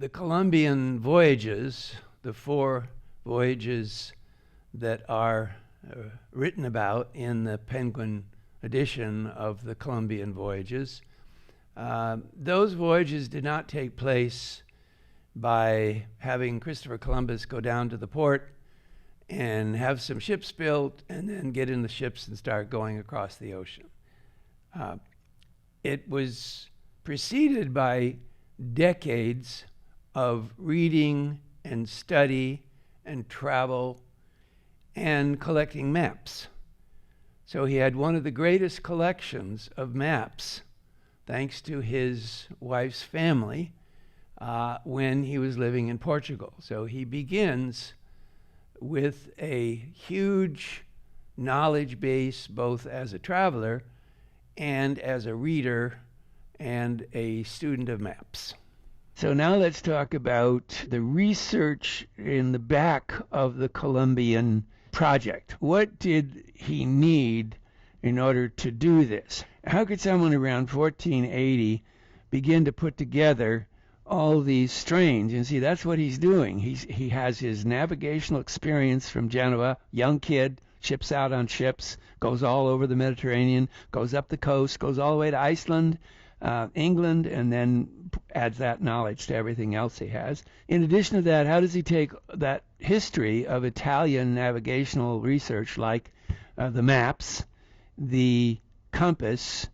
The Columbian voyages, the 4 voyages that are written about in the Penguin edition of the Columbian voyages, those voyages did not take place by having Christopher Columbus go down to the port and have some ships built and then get in the ships and start going across the ocean. It was preceded by decades of reading and study and travel and collecting maps. So he had one of the greatest collections of maps, thanks to his wife's family, when he was living in Portugal. So he begins with a huge knowledge base, both as a traveler and as a reader and a student of maps. So now let's talk about the research in the back of the Columbian project. What did he need in order to do this? How could someone around 1480 begin to put together all these strains? And see, that's what he's doing. He has his navigational experience from Genoa, young kid, ships out on ships, goes all over the Mediterranean, goes up the coast, goes all the way to Iceland, England, and then adds that knowledge to everything else he has. In addition to that, how does he take that history of Italian navigational research, like the maps, the compass,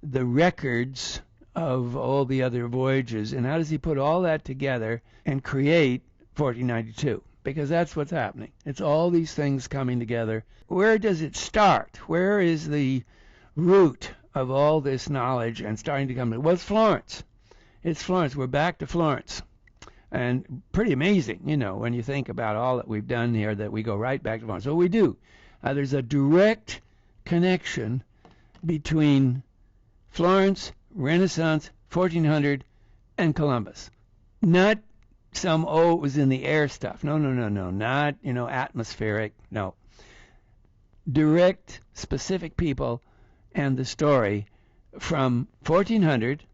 the records of all the other voyages, and how does he put all that together and create 1492? Because that's what's happening. It's all these things coming together. Where does it start? Where is the root of all this knowledge and starting to come together? Well, it's Florence. It's Florence. We're back to Florence. And pretty amazing, you know, when you think about all that we've done here, that we go right back to Florence. So we do. There's a direct connection between Florence, Renaissance, 1400, and Columbus. Not some, it was in the air stuff. No. Not, atmospheric. No. Direct, specific people and the story from 1400,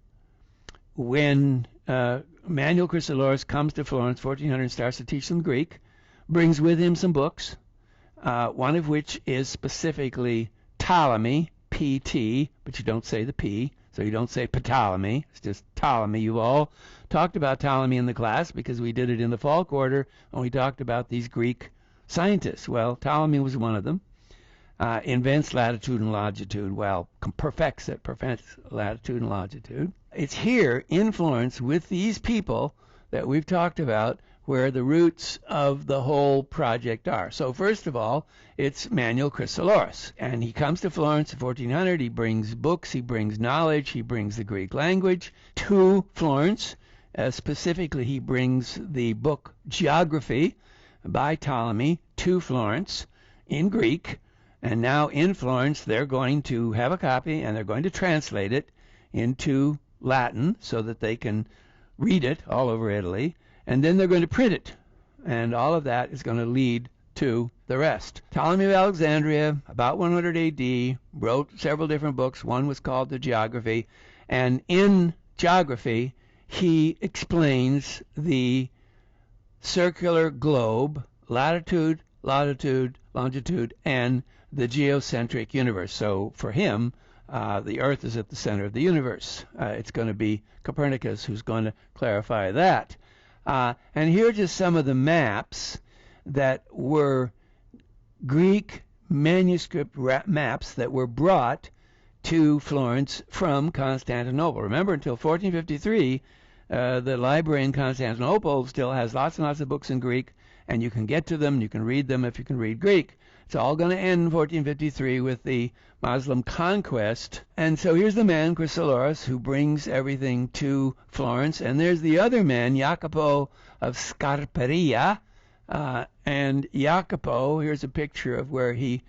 when Manuel Chrysoloras comes to Florence, 1400, and starts to teach them Greek, brings with him some books, one of which is specifically Ptolemy, P-T, but you don't say the P, so you don't say Ptolemy, it's just Ptolemy. You've all talked about Ptolemy in the class because we did it in the fall quarter, and we talked about these Greek scientists. Well, Ptolemy was one of them. Invents latitude and longitude, perfects latitude and longitude. It's here in Florence with these people that we've talked about where the roots of the whole project are. So first of all, it's Manuel Chrysoloras, and he comes to Florence in 1400. He brings books, he brings knowledge, he brings the Greek language to Florence. Specifically, he brings the book Geography by Ptolemy to Florence in Greek. And now in Florence, they're going to have a copy and they're going to translate it into Latin so that they can read it all over Italy. And then they're going to print it. And all of that is going to lead to the rest. Ptolemy of Alexandria, about 100 AD, wrote several different books. One was called the Geography. And in Geography, he explains the circular globe, latitude, longitude, and the geocentric universe. So for him, the Earth is at the center of the universe. It's going to be Copernicus who's going to clarify that. And here are just some of the maps that were Greek manuscript maps that were brought to Florence from Constantinople. Remember, until 1453, the library in Constantinople still has lots and lots of books in Greek, and you can get to them, you can read them if you can read Greek. It's all going to end in 1453 with the Muslim conquest. And so here's the man, Chrysoloras, who brings everything to Florence. And there's the other man, Jacopo of Scarperia. And Jacopo, here's a picture of where he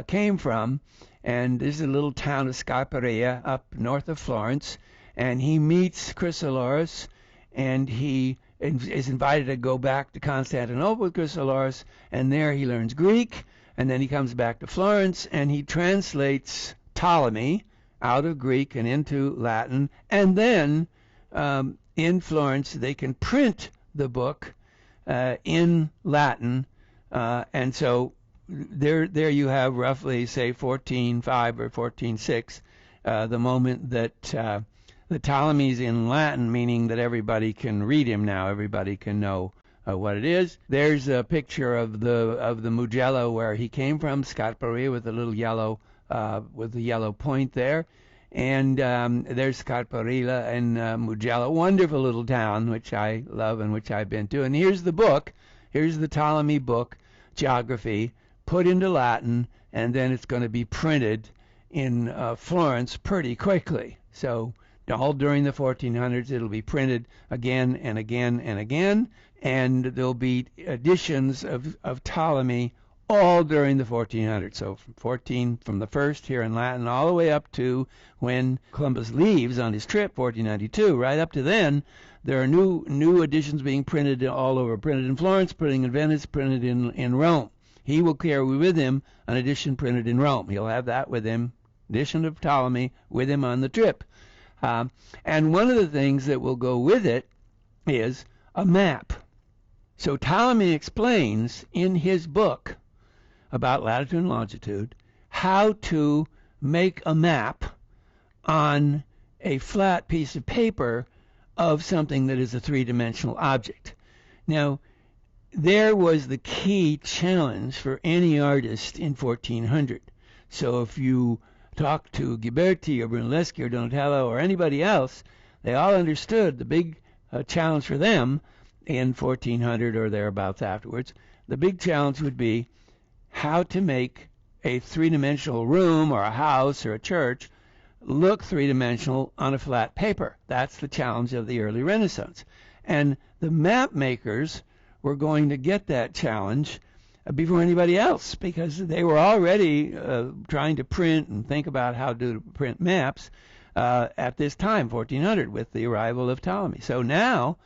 came from. And this is a little town of Scarperia up north of Florence. And he meets Chrysoloras, and he is invited to go back to Constantinople with Chrysoloras. And there he learns Greek. And then he comes back to Florence, and he translates Ptolemy out of Greek and into Latin. And then in Florence. They can print the book in Latin, and so there you have roughly, say, 14.5 or 14.6, the moment that the Ptolemy's in Latin, meaning that everybody can read him now. Everybody can know what it is. There's a picture of the Mugello where he came from, Scarperia, with a little yellow with the yellow point there. And there's Scarparilla and Mugello, wonderful little town, which I love and which I've been to. And here's the book. Here's the Ptolemy book, Geography, put into Latin, and then it's going to be printed in Florence pretty quickly. So all during the 1400s, it'll be printed again and again and again, and there'll be editions of Ptolemy all during the 1400s. So from the first here in Latin all the way up to when Columbus leaves on his trip, 1492. Right up to then, there are new editions being printed all over, printed in Florence, printed in Venice, printed in Rome. He will carry with him an edition printed in Rome. He'll have that with him, edition of Ptolemy with him on the trip. And one of the things that will go with it is a map. So Ptolemy explains in his book about latitude and longitude how to make a map on a flat piece of paper of something that is a three-dimensional object. Now, there was the key challenge for any artist in 1400. So if you talk to Ghiberti or Brunelleschi or Donatello or anybody else, they all understood the big challenge for them in 1400 or thereabouts afterwards. The big challenge would be how to make a three-dimensional room or a house or a church look three-dimensional on a flat paper. That's the challenge of the early Renaissance. And the map makers were going to get that challenge before anybody else, because they were already trying to print and think about how to print maps at this time, 1400, with the arrival of Ptolemy. So now,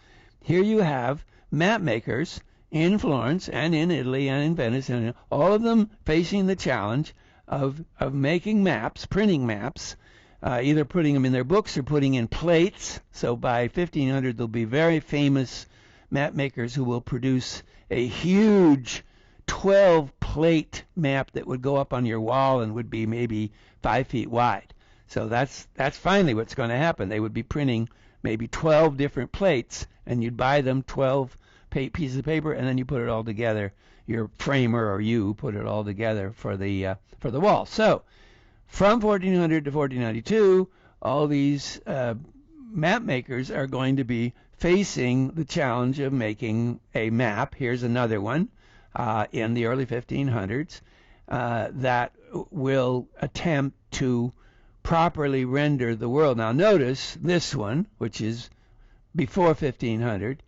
here you have map makers in Florence and in Italy and in Venice, and all of them facing the challenge of making maps, printing maps, either putting them in their books or putting in plates. So by 1500, there'll be very famous map makers who will produce a huge 12-plate map that would go up on your wall and would be maybe 5 feet wide. So that's finally what's going to happen. They would be printing maybe 12 different plates, and you'd buy them 12 pieces of paper, and then you put it all together. Your framer or you put it all together for the wall. So from 1400 to 1492, all these map makers are going to be facing the challenge of making a map. Here's another one in the early 1500s that will attempt to properly render the world. Now notice this one, which is before 1500,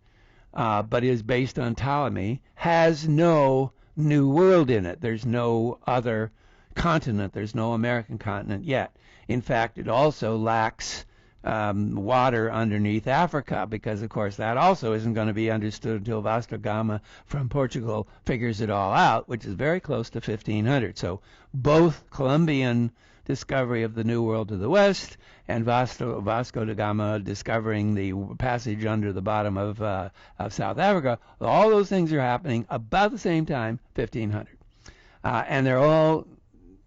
but is based on Ptolemy, has no new world in it. There's no other continent. There's no American continent yet. In fact, it also lacks water underneath Africa, because of course that also isn't going to be understood until Vasco da Gama from Portugal figures it all out, which is very close to 1500. So both Columbian discovery of the New World to the west and Vasco da Gama discovering the passage under the bottom of South Africa, all those things are happening about the same time, 1500. And they're all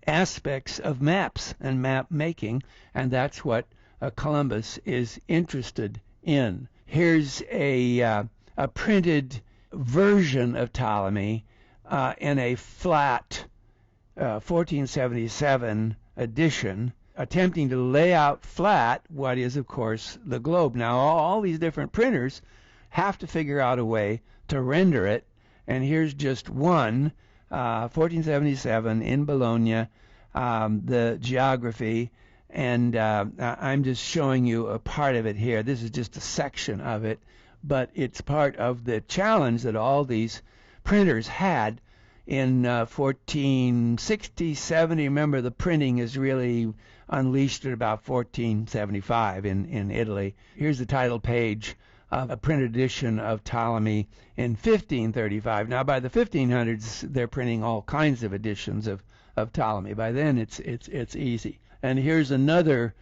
aspects of maps and map making, and that's what Columbus is interested in. Here's a printed version of Ptolemy in a flat 1477 edition, attempting to lay out flat what is, of course, the globe. Now, all these different printers have to figure out a way to render it, and here's just one, 1477 in Bologna, the geography, and I'm just showing you a part of it here. This is just a section of it, but it's part of the challenge that all these printers had in 1460, 70. Remember, the printing is really unleashed at about 1475 in Italy. Here's the title page of a printed edition of Ptolemy in 1535. Now, by the 1500s, they're printing all kinds of editions of Ptolemy. By then, it's easy. And here's another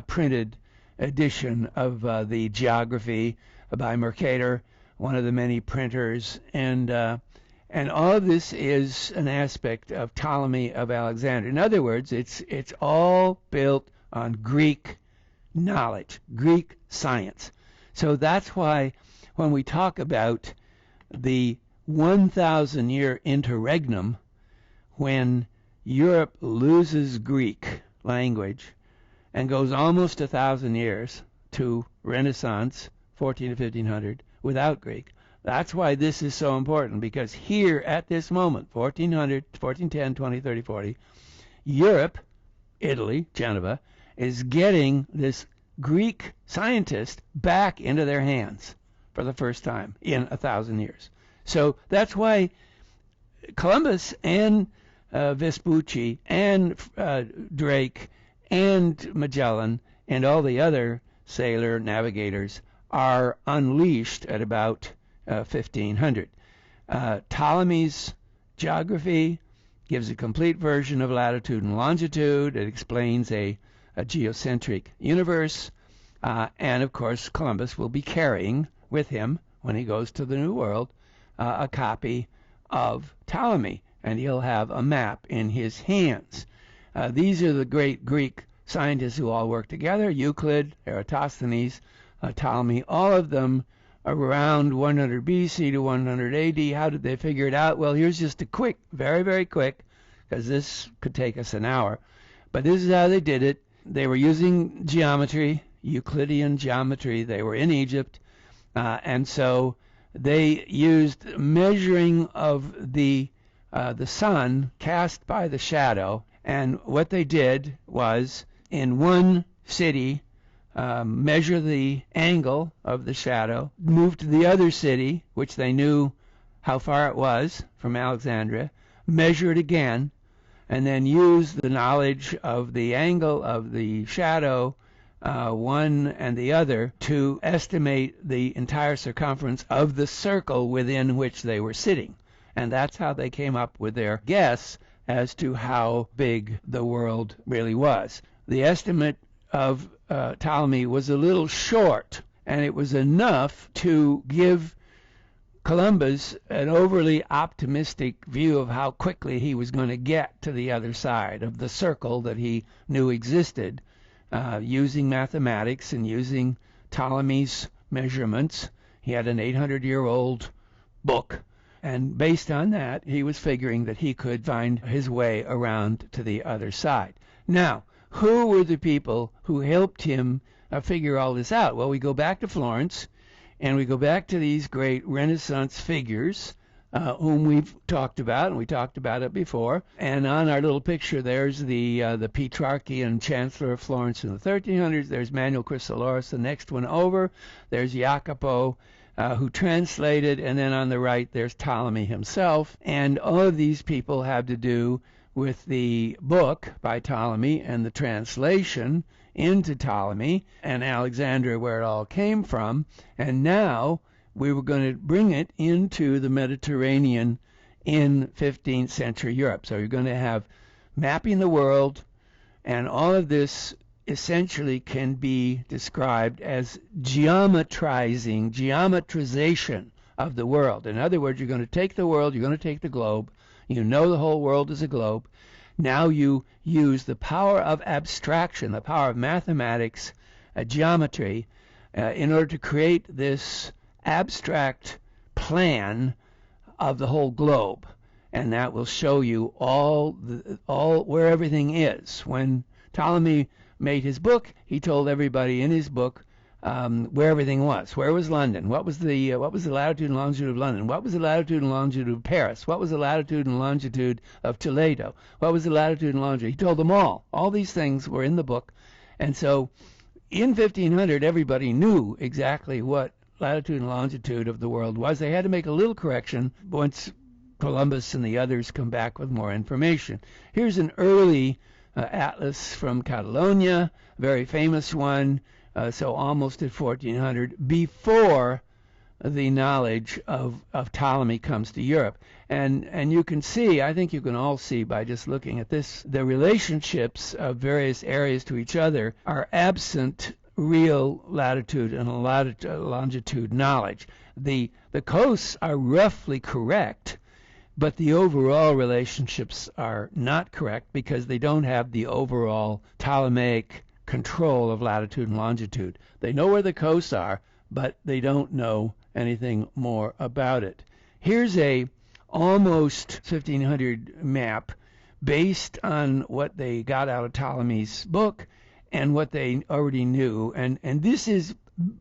printed edition of the Geography by Mercator, one of the many printers, and all of this is an aspect of Ptolemy of Alexandria. In other words, it's all built on Greek knowledge, Greek science. So that's why when we talk about the 1,000-year interregnum, when Europe loses Greek language and goes almost 1,000 years to Renaissance, 14 to 1500, without Greek. That's why this is so important, because here at this moment, 1400, 1410, 20, 30, 40, Europe, Italy, Geneva, is getting this Greek scientist back into their hands for the first time in 1,000 years. So that's why Columbus and Vespucci and Drake and Magellan and all the other sailor navigators are unleashed at about 1500. Ptolemy's geography gives a complete version of latitude and longitude. It explains a geocentric universe. And of course, Columbus will be carrying with him, when he goes to the New World, a copy of Ptolemy, and he'll have a map in his hands. These are the great Greek scientists who all work together: Euclid, Eratosthenes, Ptolemy, all of them around 100 BC to 100 AD. How did they figure it out? Well, here's just a quick, very, very quick, because this could take us an hour, but this is how they did it. They were using geometry, Euclidean geometry. They were in Egypt, and so they used measuring of the sun cast by the shadow. And what they did was, in one city, measure the angle of the shadow, move to the other city, which they knew how far it was from Alexandria, measure it again, and then use the knowledge of the angle of the shadow, one and the other, to estimate the entire circumference of the circle within which they were sitting. And that's how they came up with their guess as to how big the world really was. The estimate of Ptolemy was a little short, and it was enough to give Columbus an overly optimistic view of how quickly he was going to get to the other side of the circle that he knew existed, using mathematics and using Ptolemy's measurements. He had an 800-year-old book, and based on that, he was figuring that he could find his way around to the other side. Now, who were the people who helped him figure all this out? Well, we go back to Florence, and we go back to these great Renaissance figures whom we've talked about, and we talked about it before. And on our little picture, there's the Petrarchian Chancellor of Florence in the 1300s. There's Manuel Cristoloris, the next one over. There's Jacopo, who translated, and then on the right there's Ptolemy himself. And all of these people have to do with the book by Ptolemy and the translation into Ptolemy and Alexandria, where it all came from. And now we were going to bring it into the Mediterranean in 15th century Europe. So you're going to have mapping the world, and all of this essentially can be described as geometrization of the world. In other words, you're going to take the world, you're going to take the globe, you know the whole world is a globe. Now you use the power of abstraction, the power of mathematics, geometry, in order to create this abstract plan of the whole globe. And that will show you all where everything is. When Ptolemy made his book, he told everybody in his book where everything was. Where was London? What was the latitude and longitude of London? What was the latitude and longitude of Paris? What was the latitude and longitude of Toledo? What was the latitude and longitude? He told them all. All these things were in the book. And so in 1500, everybody knew exactly what latitude and longitude of the world was. They had to make a little correction once Columbus and the others come back with more information. Here's an early atlas from Catalonia, very famous one, so almost at 1400, before the knowledge of Ptolemy comes to Europe. And you can see, I think you can all see by just looking at this, the relationships of various areas to each other are absent real latitude and longitude knowledge. The coasts are roughly correct, but the overall relationships are not correct because they don't have the overall Ptolemaic control of latitude and longitude. They know where the coasts are, but they don't know anything more about it. Here's a almost 1500 map based on what they got out of Ptolemy's book and what they already knew, and this is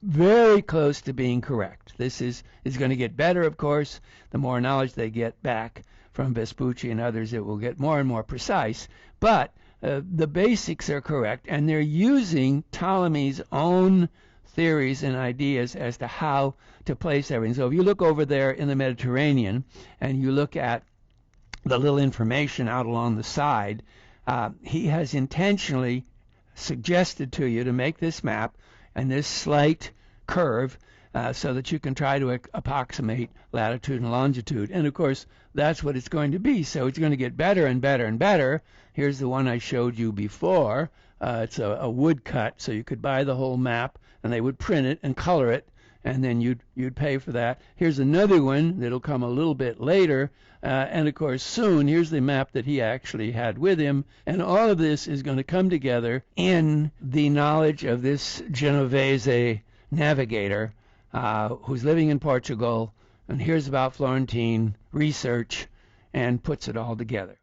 very close to being correct. This is going to get better, of course. The more knowledge they get back from Vespucci and others, it will get more and more precise. But the basics are correct, and they're using Ptolemy's own theories and ideas as to how to place everything. So if you look over there in the Mediterranean and you look at the little information out along the side, he has intentionally suggested to you to make this map and this slight curve so that you can try to approximate latitude and longitude. And of course, that's what it's going to be. So it's going to get better and better and better. Here's the one I showed you before. It's a woodcut, so you could buy the whole map and they would print it and color it, and then you'd pay for that. Here's another one that'll come a little bit later, and of course soon here's the map that he actually had with him, and all of this is going to come together in the knowledge of this Genovese navigator who's living in Portugal and hears about Florentine research and puts it all together.